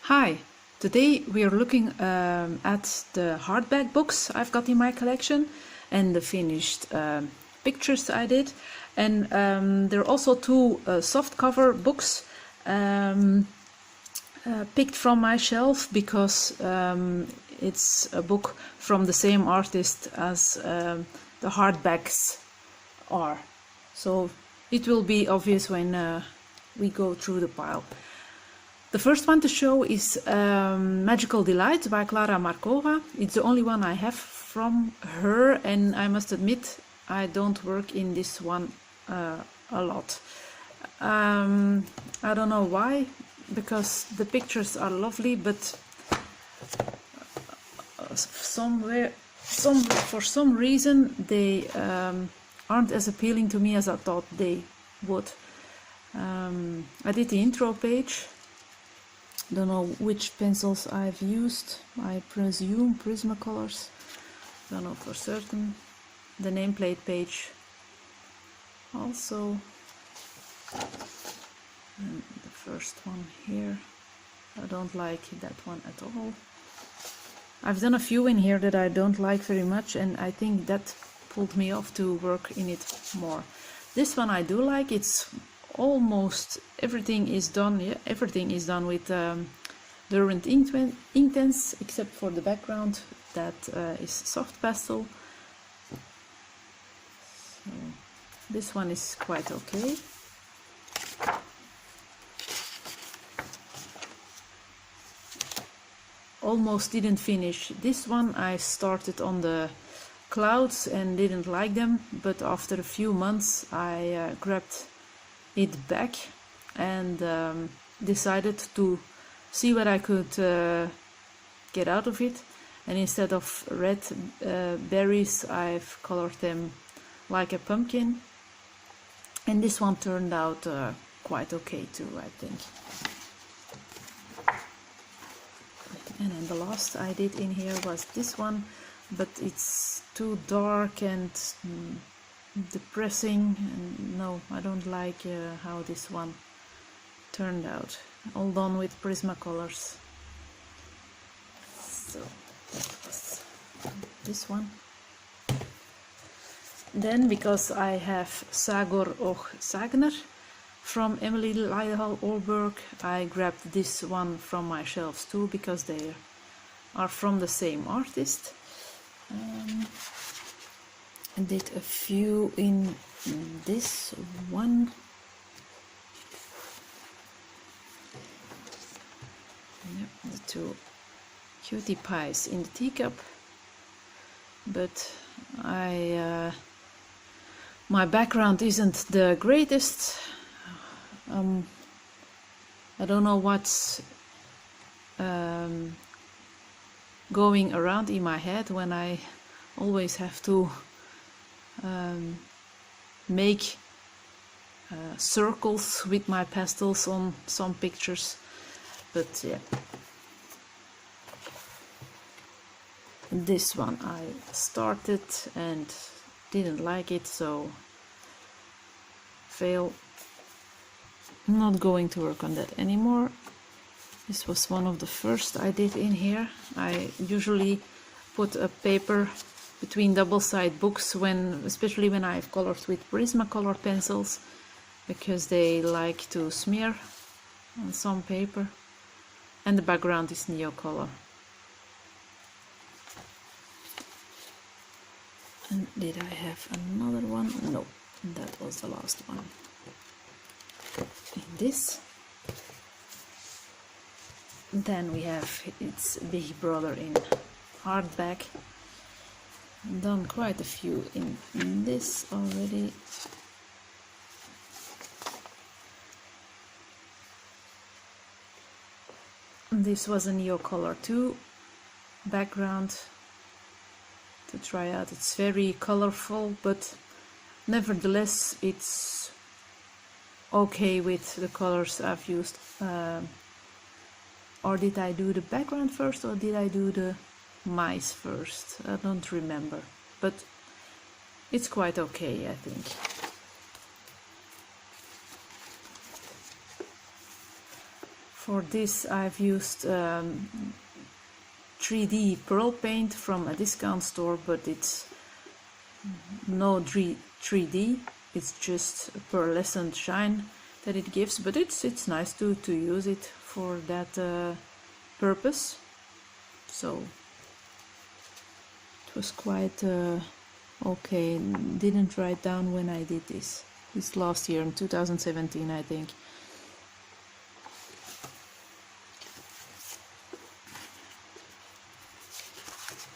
Hi, today we are looking at the hardback books I've got in my collection and the finished pictures I did. And there are also two softcover books picked from my shelf because it's a book from the same artist as the hardbacks are. So it will be obvious when we go through the pile. The first one to show is Magical Delight by Klara Markova. It's the only one I have from her, and I must admit I don't work in this one a lot. I don't know why, because the pictures are lovely, but for some reason they aren't as appealing to me as I thought they would. I did the intro page. Don't know which pencils I've used. I presume Prismacolors. Don't know for certain. The nameplate page also. And the first one here. I don't like that one at all. I've done a few in here that I don't like very much, and I think that pulled me off to work in it more. This one I do like. It's almost everything is done. Yeah, everything is done with Derwent Inktense except for the background that is soft pastel. So this one is quite okay. Almost didn't finish this one. I started on the clouds and didn't like them, but after a few months I grabbed it back and decided to see what I could get out of it, and instead of red berries I've colored them like a pumpkin, and this one turned out quite okay too, I think. And then the last I did in here was this one, but it's too dark and depressing, and no, I don't like how this one turned out. All done with Prismacolors. So that was this one. Then, because I have Sagor och Sagner from Emily Lisle Orberg, I grabbed this one from my shelves too, because they are from the same artist. I did a few in this one. Yep, the two cutie pies in the teacup, but my background isn't the greatest. I don't know what's going around in my head when I always have to make circles with my pastels on some pictures, but yeah. This one I started and didn't like it, so fail. I'm not going to work on that anymore. This was one of the first I did in here. I usually put a paper between double-sided books, especially when I've colored with Prismacolor pencils, because they like to smear on some paper, and the background is Neocolor. And did I have another one? No, that was the last one. In this. Then we have its big brother in hardback. Done quite a few in this already. This was a Neocolor 2 background to try out. It's very colorful, but nevertheless it's okay with the colors I've used. Or did I do the background first, or did I do the mice first? I don't remember, but it's quite okay, I think. For this I've used 3D pearl paint from a discount store, but it's no 3D, it's just a pearlescent shine that it gives, but it's nice to use it for that purpose. So it was quite okay. Didn't write down when I did this last year in 2017, I think.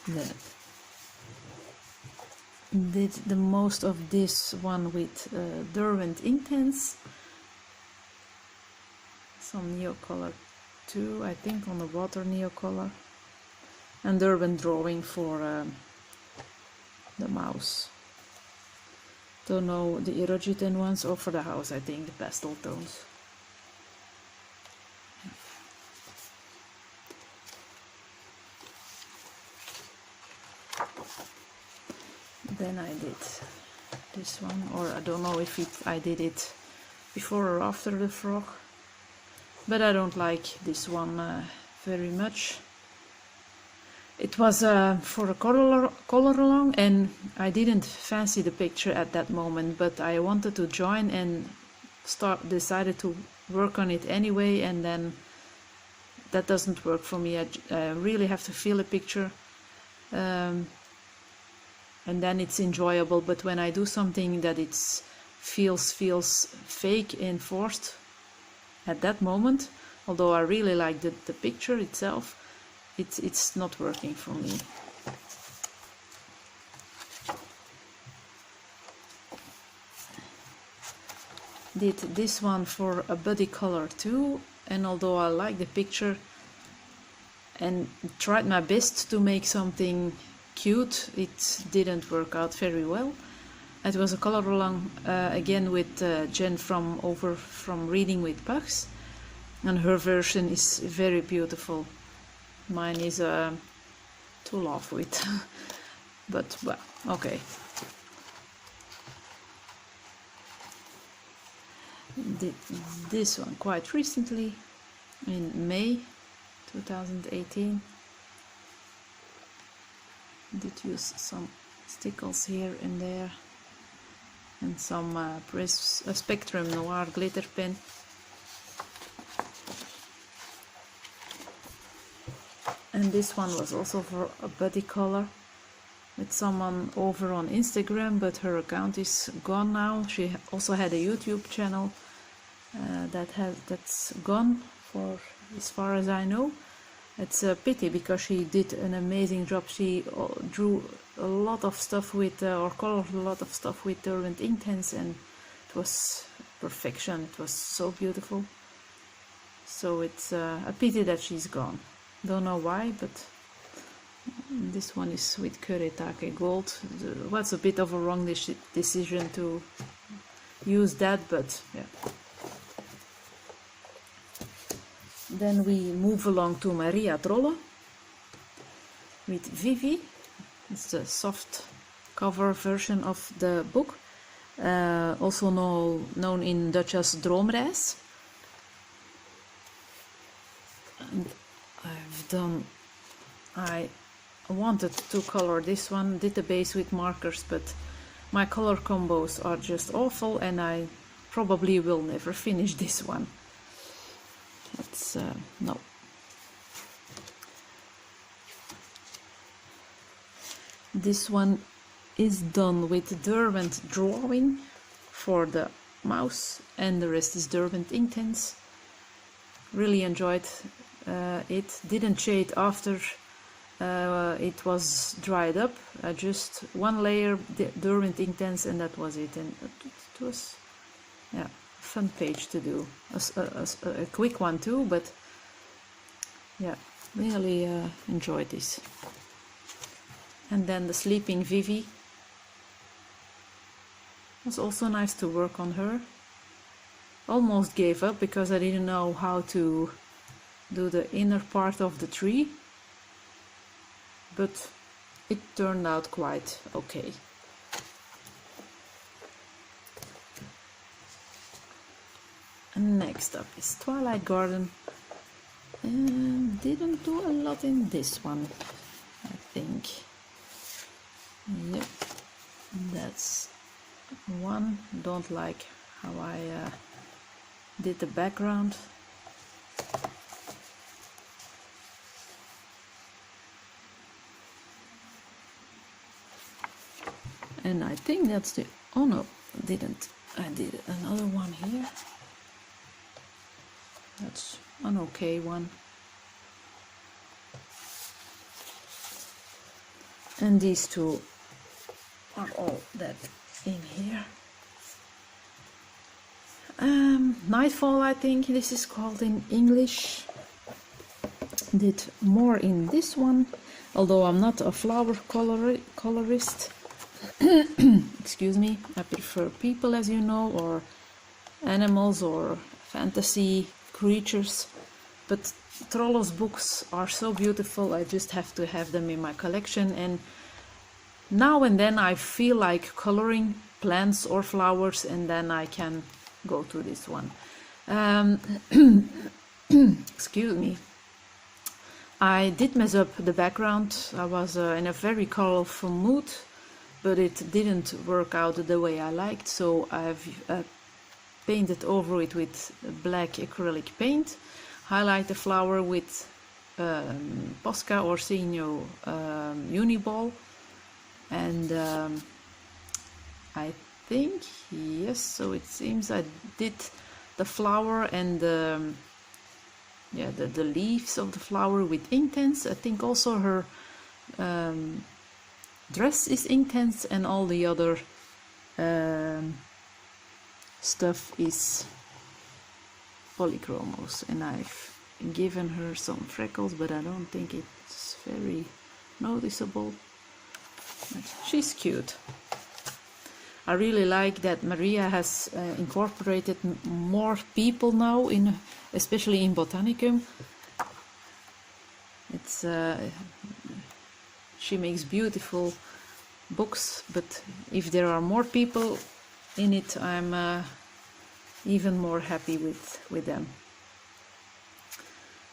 Then did the most of this one with Derwent Intense, some Neocolor too, I think, on the water Neocolor, and Derwent Drawing for the mouse. Don't know the Erogitan ones, or for the house I think the pastel tones. Then I did this one, or I don't know if I did it before or after the frog, but I don't like this one very much. It was for a color along, and I didn't fancy the picture at that moment, but I wanted to join and decided to work on it anyway, and then that doesn't work for me. I really have to feel a picture. And then it's enjoyable, but when I do something that it feels fake and forced at that moment, although I really like the picture itself, it's not working for me. Did this one for a body color too, and although I like the picture and tried my best to make something cute, it didn't work out very well. It was a color along again with Jen from Reading with Pugs, and her version is very beautiful. Mine is to laugh with, but well, okay. Did this one quite recently in May 2018. Did use some stickles here and there, and some Spectrum Noir glitter pen. And this one was also for a body color with someone over on Instagram, but her account is gone now. She also had a YouTube channel that's gone, for as far as I know. It's a pity because she did an amazing job. She drew a lot of stuff with, or colored a lot of stuff with Derwent Intense, and it was perfection. It was so beautiful. So it's a pity that she's gone. Don't know why, but this one is with Kuretake Gold. It was a bit of a wrong decision to use that, but yeah. Then we move along to Mariette Roller with Vivi. It's the soft cover version of the book, also known in Dutch as Droomreis. And I wanted to color this one, did the base with markers, but my color combos are just awful, and I probably will never finish this one. It's no. This one is done with Derwent Drawing for the mouse, and the rest is Derwent Intense. Really enjoyed it. Didn't shade after it was dried up. Just one layer Derwent Intense, and that was it. And it was, yeah, fun page to do, a quick one too, but yeah, really enjoyed this. And then the Sleeping Vivi was also nice to work on her. Almost gave up because I didn't know how to do the inner part of the tree, but it turned out quite okay. And next up is Twilight Garden Didn't do a lot in this one, I think. Yep, that's one. Don't like how I did the background. And I think that's the, oh no, didn't. I did another one here. That's an okay one. And these two are all that in here. Nightfall, I think this is called in English. Did more in this one, although I'm not a flower colorist. Excuse me, I prefer people, as you know, or animals or fantasy creatures, but Trollo's books are so beautiful. I just have to have them in my collection, and now and then I feel like coloring plants or flowers, and then I can go to this one. Excuse me. I did mess up the background. I was in a very colorful mood, but it didn't work out the way I liked, so I've painted over it with black acrylic paint, highlight the flower with Posca Orsino Uniball, and I think, yes, so it seems I did the flower and the leaves of the flower with Inktense. I think also her dress is Inktense, and all the other stuff is polychromos, and I've given her some freckles, but I don't think it's very noticeable. But she's cute. I really like that Maria has incorporated more people now, especially in Botanicum. It's she makes beautiful books, but if there are more people in it, I'm even more happy with them.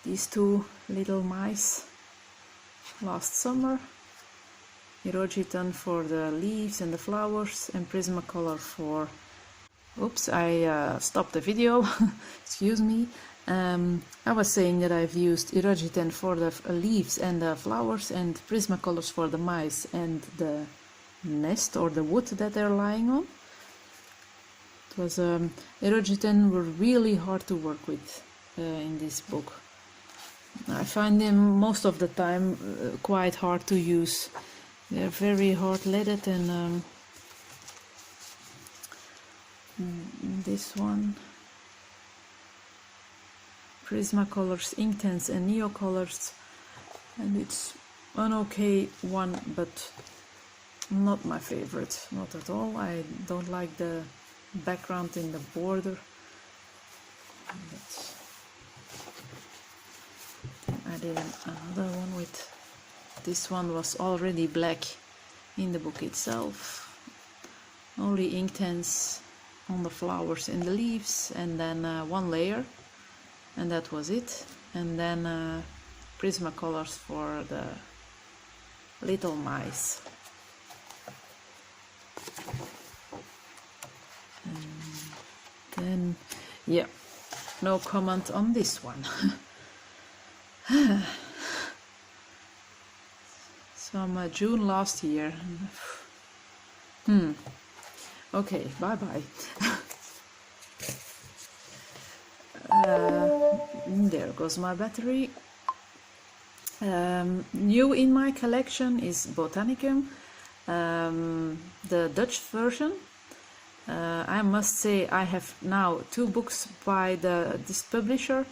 These two little mice last summer. Erogitan for the leaves and the flowers, and Prismacolor for... Oops, I stopped the video. Excuse me. I was saying that I've used Erogitan for the leaves and the flowers, and Prismacolors for the mice and the nest or the wood that they're lying on. It was Erogitan were really hard to work with in this book. I find them most of the time quite hard to use. They're very hard leaded, and this one, Prismacolors, Inktense and Neocolors, and it's an okay one, but not my favorite, not at all. I don't like the background in the border. But I did another one with... This one was already black in the book itself. Only Inktense on the flowers and the leaves, and then one layer, and that was it. And then Prismacolors for the little mice. And then, yeah, no comment on this one. From June last year. Okay, bye-bye. There goes my battery. New in my collection is Botanicum, the Dutch version. I must say I have now 2 books by this publisher,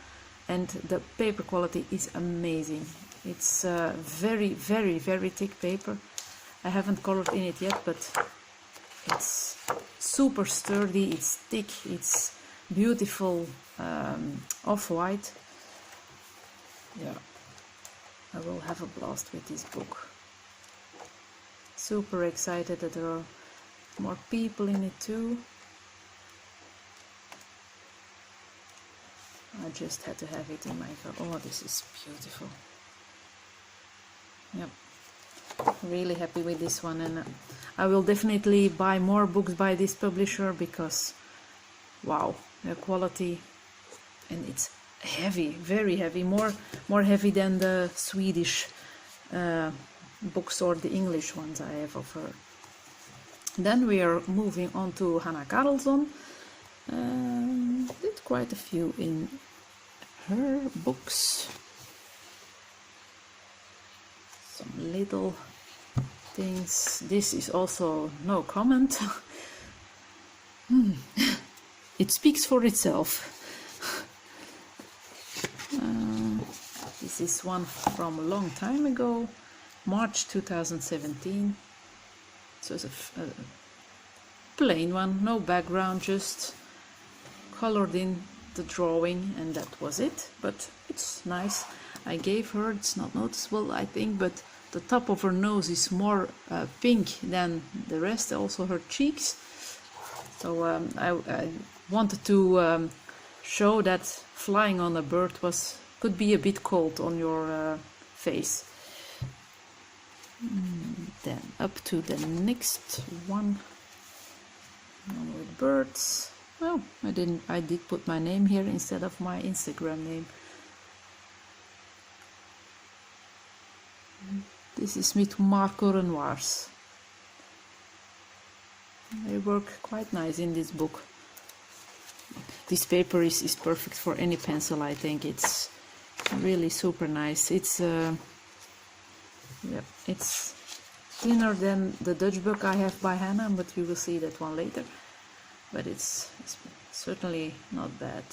and the paper quality is amazing. It's very, very, very thick paper. I haven't colored in it yet, but it's super sturdy, it's thick, it's beautiful, off-white. Yeah, I will have a blast with this book. Super excited that there are more people in it too. I just had to have it in my car. Oh, this is beautiful. Yep, really happy with this one, and I will definitely buy more books by this publisher because wow, the quality, and it's heavy, very heavy, more heavy than the Swedish books or the English ones I have of her. Then we are moving on to Hannah Karlzon. Did quite a few in her books. Some little things. This is also no comment. It speaks for itself. This is one from a long time ago, March 2017. So it's a plain one, no background, just colored in the drawing, and that was it. But it's nice. I gave her, it's not noticeable I think, but the top of her nose is more pink than the rest, also her cheeks. So I wanted to show that flying on a bird could be a bit cold on your face. Then up to the next one with birds. Oh, I did put my name here instead of my Instagram name. This is with Marco Renoirs. They work quite nice in this book. This paper is perfect for any pencil, I think. It's really super nice. It's it's thinner than the Dutch book I have by Hannah, but we will see that one later. But it's certainly not bad.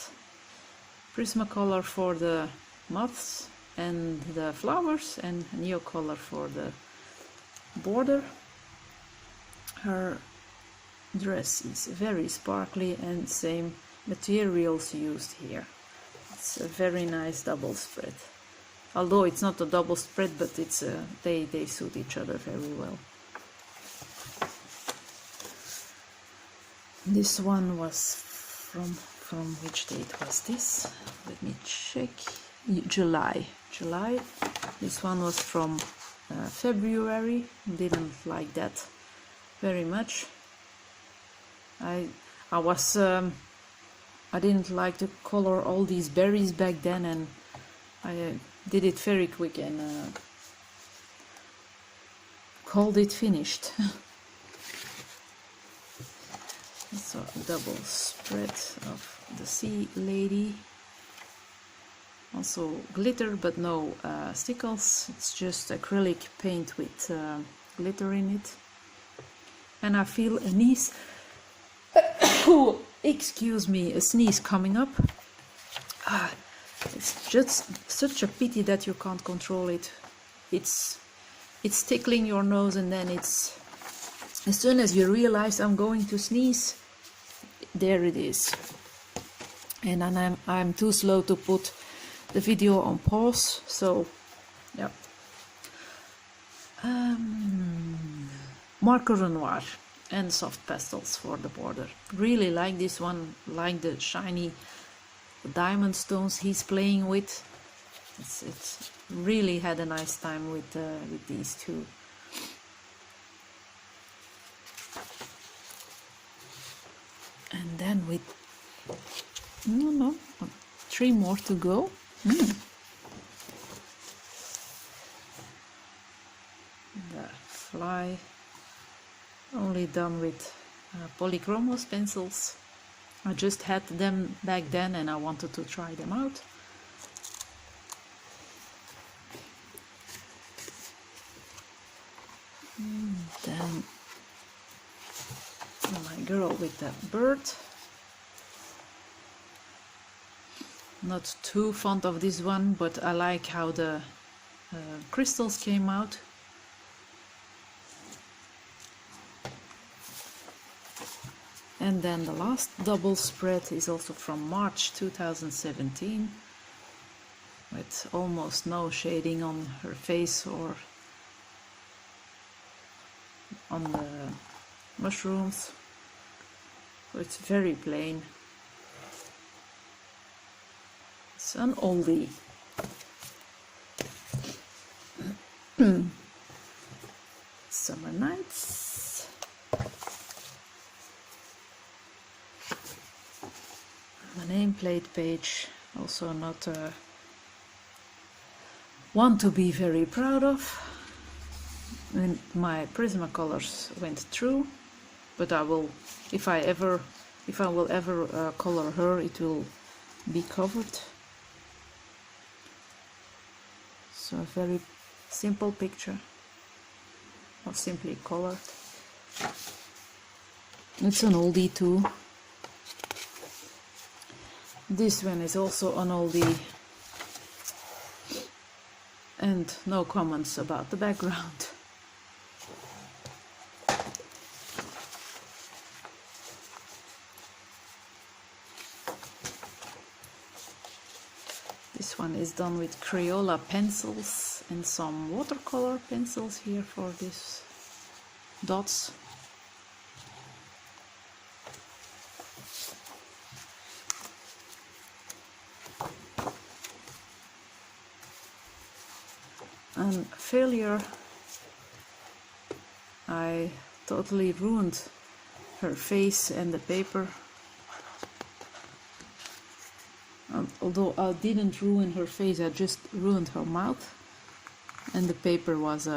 Prismacolor for the moths and the flowers, and Neocolor for the border. Her dress is very sparkly, and same materials used here. It's a very nice double spread. Although it's not a double spread, but it's they suit each other very well. This one was from which date was this? Let me check. July. This one was from February. Didn't like that very much. I didn't like to color all these berries back then, and I did it very quick and called it finished. So double spread of the Sea Lady. Also glitter, but no stickles. It's just acrylic paint with glitter in it. And I feel a sneeze. Excuse me, a sneeze coming up. It's just such a pity that you can't control it. It's tickling your nose, and then it's, as soon as you realize I'm going to sneeze, there it is. And I'm too slow to put the video on pause, so yeah. Marco Renoir and soft pastels for the border. Really like this one, like the shiny diamond stones he's playing with. It's really had a nice time with these two. And then with no, 3 more to go. The fly, only done with polychromos pencils. I just had them back then and I wanted to try them out. Then my girl with the bird. Not too fond of this one, but I like how the crystals came out. And then the last double spread is also from March 2017, with almost no shading on her face or on the mushrooms, so it's very plain. It's an oldie. Summer Nights. The nameplate page, also not one to be very proud of. And my Prismacolors went through, but I will, if I will ever color her, it will be covered. So a very simple picture, or simply colored. It's an oldie too. This one is also an oldie, and no comments about the background. This one is done with Crayola pencils and some watercolor pencils here for these dots. And failure, I totally ruined her face and the paper. Although I didn't ruin her face, I just ruined her mouth, and the paper was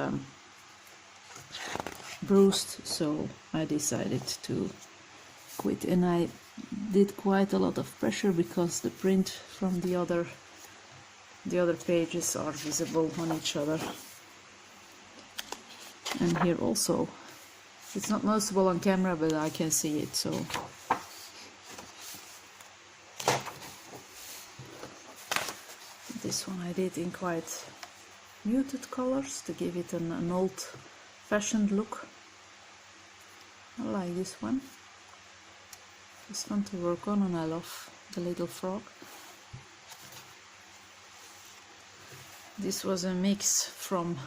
bruised, so I decided to quit. And I did quite a lot of pressure because the print from the other pages are visible on each other. And here also, it's not noticeable on camera, but I can see it, so. This one I did in quite muted colors to give it an old-fashioned look. I like this one. It's fun to work on, and I love the little frog. This was a mix from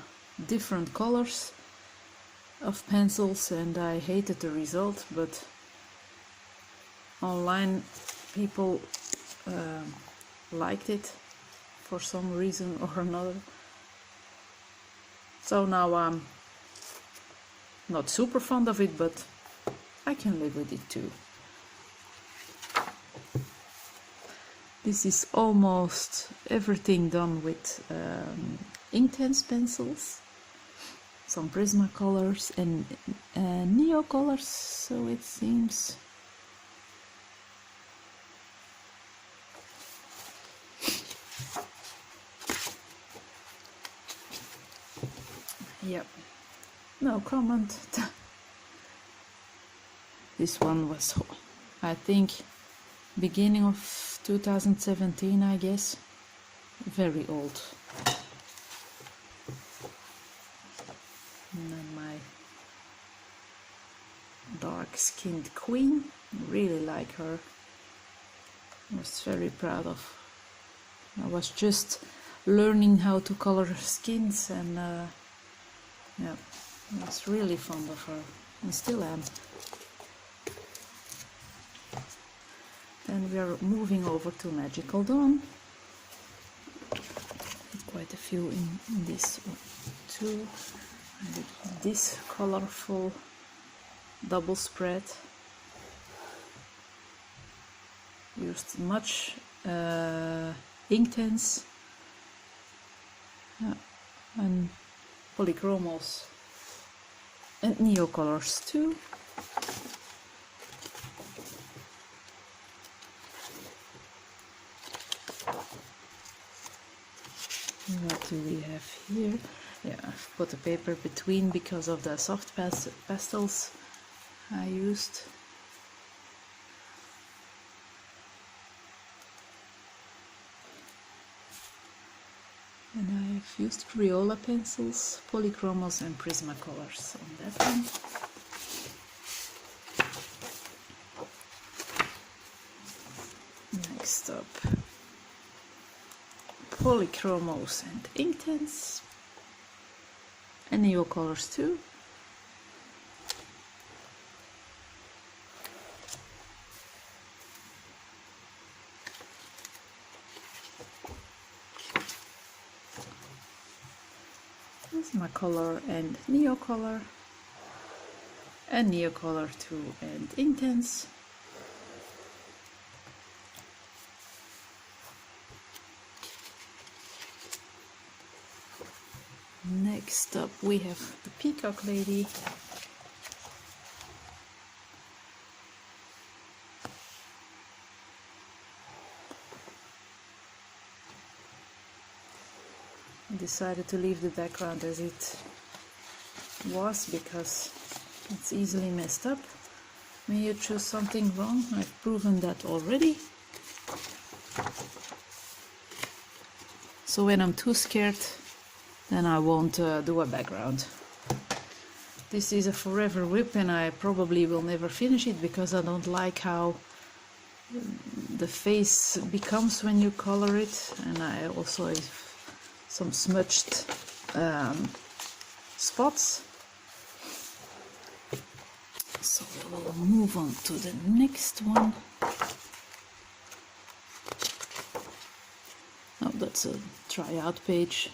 different colors of pencils, and I hated the result, but online people liked it for some reason or another. So now I'm not super fond of it, but I can live with it too. This is almost everything done with Inktense pencils, some Prismacolors and Neo colors, so it seems. Yep, no comment. This one was, I think, beginning of 2017, I guess. Very old. And then my dark-skinned queen, really like her. I was very proud of. I was just learning how to color skins, and yeah, I was really fond of her, and still am. Then we are moving over to Magical Dawn. Quite a few in this one too. I did this colorful double spread. Used much Inktense and polychromos and Neo colors too. What do we have here? Yeah, I've put the paper between because of the soft pastels I used. And I have used Crayola pencils, polychromos and Prismacolors on that one. Next up, polychromos and Inktense, and Neo colors too. This is my color and neo color, and neo color 2 and intense. Next up we have the peacock lady. I decided to leave the background as it was because it's easily messed up when you choose something wrong. I've proven that already. So when I'm too scared, then I won't do a background. This is a forever whip and I probably will never finish it because I don't like how the face becomes when you color it, and I also have some smudged spots. So we'll move on to the next one. Oh, that's a tryout page.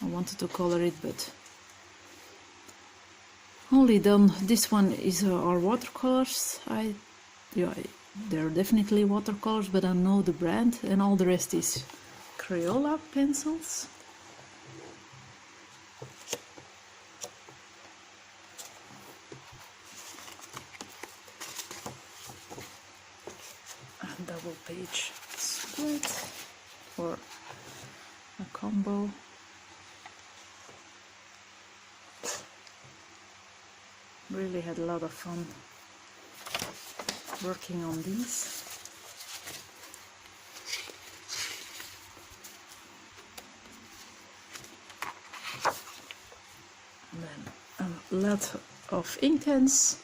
I wanted to color it, but only done. This one is our watercolors. They're definitely watercolors, but I know the brand, and all the rest is Crayola pencils. A double page split for a combo. Really had a lot of fun working on these. And then a lot of Inktense.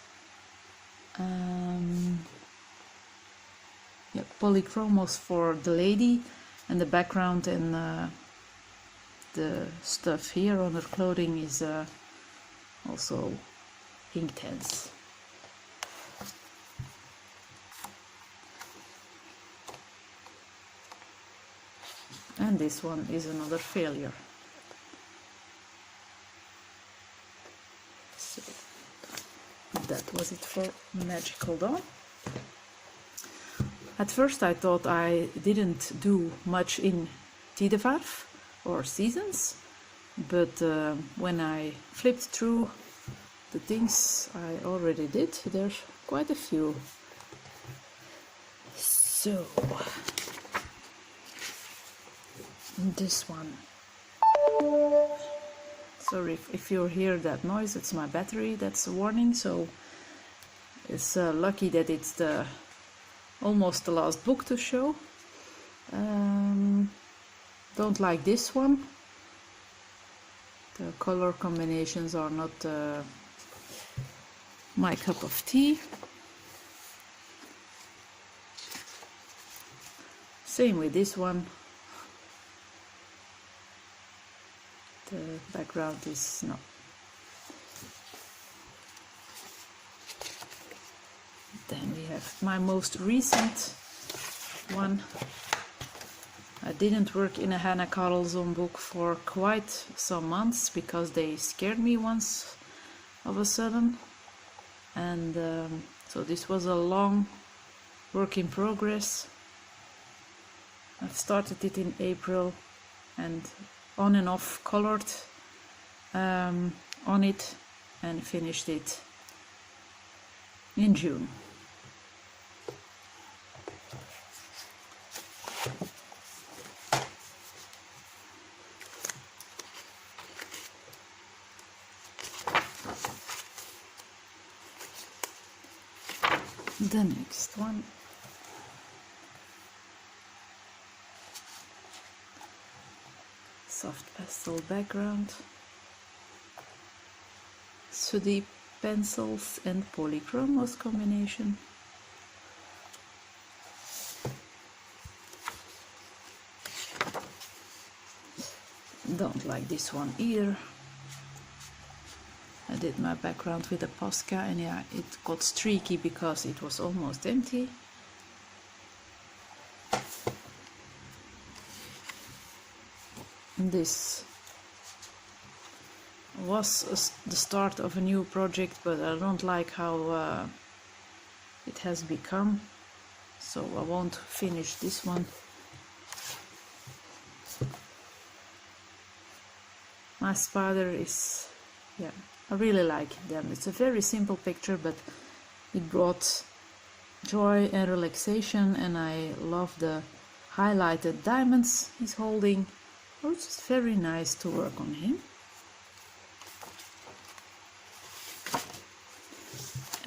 Polychromos for the lady, and the background and the stuff here on her clothing is also Inktense. And this one is another failure. So that was it for Magical Dawn. At first I thought I didn't do much in Tidevarf or Seasons, but when I flipped through the things I already did, there's quite a few. So this one, sorry if you hear that noise, it's my battery, that's a warning. So it's lucky that it's almost the last book to show. Don't like this one. The color combinations are not my cup of tea. Same with this one. The background is not. Then we have my most recent one. I didn't work in a Hannah Karlzon book for quite some months because they scared me once of a sudden, and so this was a long work in progress. I started it in April and on and off colored on it and finished it in June. The next one, soft pastel background, sooty pencils and polychromos combination. Don't like this one either. I did my background with a Posca, and yeah, it got streaky because it was almost empty. This was the start of a new project, but I don't like how it has become, so I won't finish this one. My spider is, yeah, I really like them. It's a very simple picture, but it brought joy and relaxation, and I love the highlighted diamonds he's holding. Oh, it's just very nice to work on him.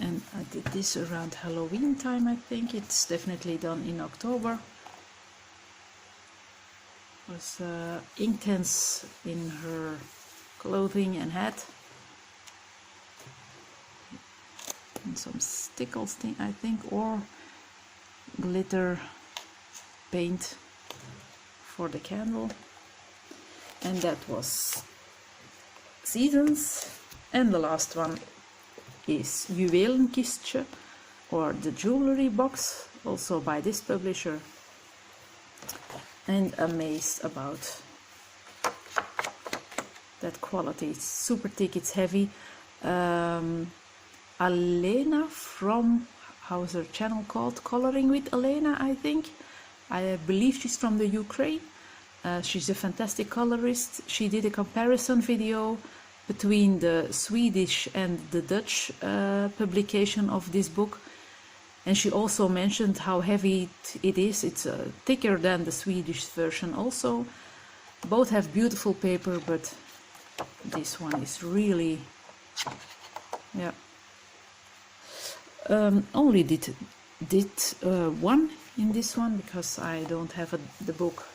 And I did this around Halloween time, I think. It's definitely done in October. It was Inktense in her clothing and hat. And some stickles, I think, or glitter paint for the candle. And that was Seasons. And the last one is Juwelenkistje, or the jewelry box, also by this publisher. And amazed about that quality. It's super thick, it's heavy. Alena from, how's her channel called? Coloring with Alena, I think. I believe she's from the Ukraine. She's a fantastic colorist. She did a comparison video between the Swedish and the Dutch publication of this book, and she also mentioned how heavy it is. It's thicker than the Swedish version also. Both have beautiful paper, but this one is really, yeah. Only did one in this one because I don't have the book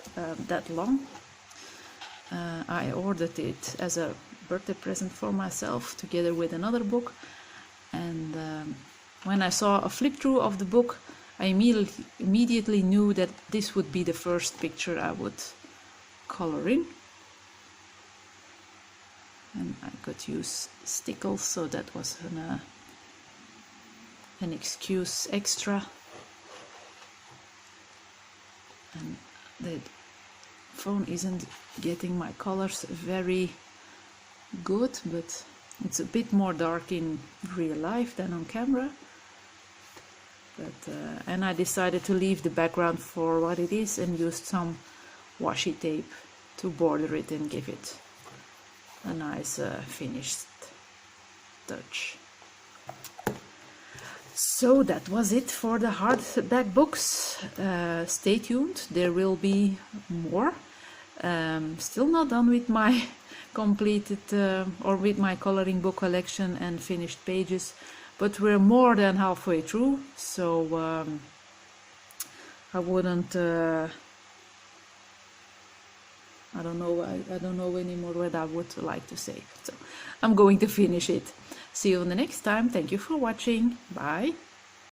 that long. I ordered it as a birthday present for myself together with another book, and when I saw a flip through of the book, I immediately knew that this would be the first picture I would color in, and I could use stickles, so that was an excuse extra. And the phone isn't getting my colors very good, but it's a bit more dark in real life than on camera. But and I decided to leave the background for what it is and used some washi tape to border it and give it a nice finished touch. So that was it for the hardback books. Stay tuned, there will be more. Still not done with my completed or with my coloring book collection and finished pages, but we're more than halfway through, so I wouldn't I don't know anymore what I would like to say, so I'm going to finish it. See you the next time. Thank you for watching. Bye.